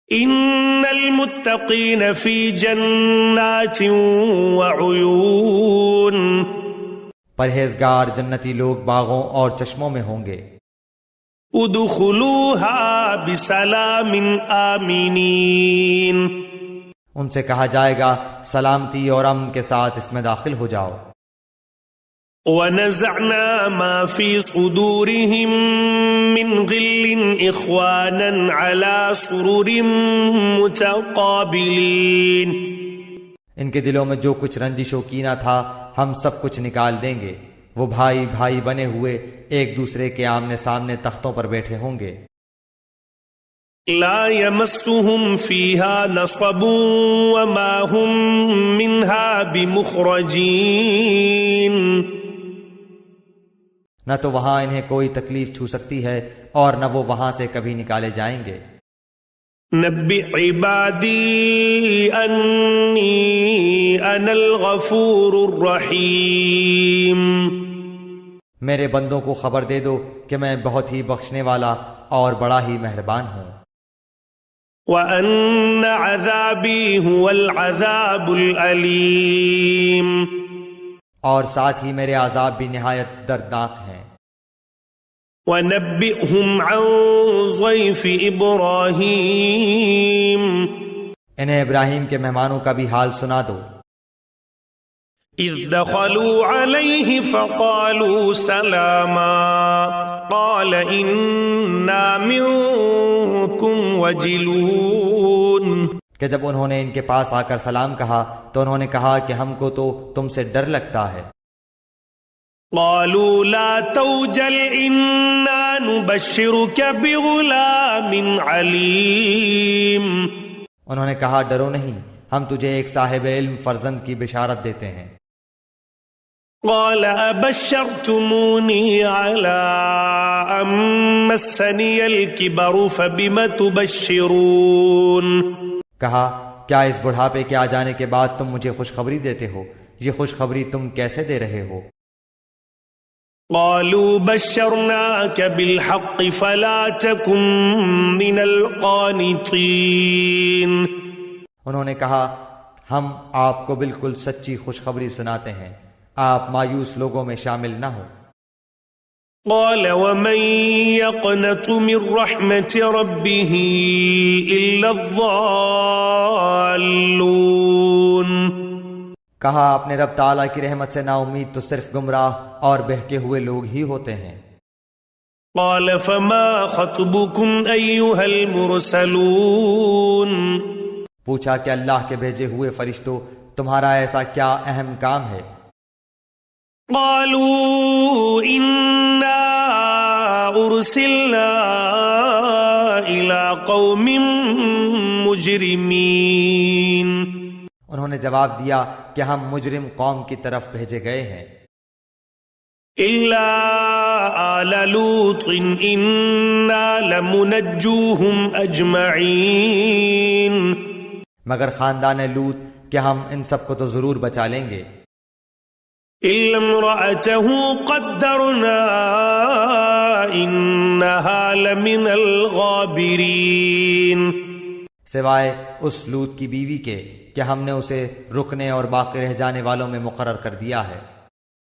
ان المتقین فی جنات وعیون، پرہیزگار جنتی لوگ باغوں اور چشموں میں ہوں گے۔ ادخلوها بسلام آمنین، ان سے کہا جائے گا سلامتی اور امن کے ساتھ اس میں داخل ہو جاؤ۔ ونزعنا ما في صدورهم من غل اخوانا على سرر متقابلین، ان کے دلوں میں جو کچھ رنجش و کینہ تھا ہم سب کچھ نکال دیں گے، وہ بھائی بھائی بنے ہوئے ایک دوسرے کے آمنے سامنے تختوں پر بیٹھے ہوں گے۔ لا يمسهم فيها نصب وما هم منها بمخرجین، نہ تو وہاں انہیں کوئی تکلیف چھو سکتی ہے اور نہ وہ وہاں سے کبھی نکالے جائیں گے۔ نبئ عبادی انی انا الغفور الرحیم، میرے بندوں کو خبر دے دو کہ میں بہت ہی بخشنے والا اور بڑا ہی مہربان ہوں۔ وَأَنَّ عَذَابِي هُوَ الْعَذَابُ الْأَلِيمُ، اور ساتھ ہی میرے عذاب بھی نہایت دردناک ہیں۔ وَنَبِّئْهُمْ عَنْ ضَيْفِ إِبْرَاهِيمَ، انہیں ابراہیم کے مہمانوں کا بھی حال سنا دو۔ اذ دخلوا علیہ فقالوا سلاما قال انا منکم وجلون، کہ جب انہوں نے ان کے پاس آ کر سلام کہا تو انہوں نے کہا کہ ہم کو تو تم سے ڈر لگتا ہے۔ قالوا لا توجل انا نبشرک بغلام علیم، انہوں نے کہا ڈرو نہیں، ہم تجھے ایک صاحب علم فرزند کی بشارت دیتے ہیں۔ قال ابشرتمونی علی ان مسنی الکبر فبم تبشرون، کہا کیا اس بڑھاپے کے آ جانے کے بعد تم مجھے خوشخبری دیتے ہو؟ یہ خوشخبری تم کیسے دے رہے ہو؟ قالوا بشرناک بالحق فلا تکن من القانطین، انہوں نے کہا ہم آپ کو بالکل سچی خوشخبری سناتے ہیں، آپ مایوس لوگوں میں شامل نہ ہو۔ قال ومن يقنط من رحمة ربه إلا الضالون، کہا اپنے رب تعالیٰ کی رحمت سے نا امید تو صرف گمراہ اور بہکے ہوئے لوگ ہی ہوتے ہیں۔ قال فما خطبكم أيها المرسلون، پوچھا کہ اللہ کے بھیجے ہوئے فرشتوں تمہارا ایسا کیا اہم کام ہے؟ قالوا إنا أرسلنا إلى قوم مجرمين، انہوں نے جواب دیا کہ ہم مجرم قوم کی طرف بھیجے گئے ہیں۔ إلا آل لوط إنا لمنجوهم أجمعين، مگر خاندان لوط کہ ہم ان سب کو تو ضرور بچا لیں گے۔ إلا امرأته قدرنا إنها لمن الغابرين، سوائے اس لوط کی بیوی کے کہ ہم نے اسے رکنے اور باقی رہ جانے والوں میں مقرر کر دیا ہے۔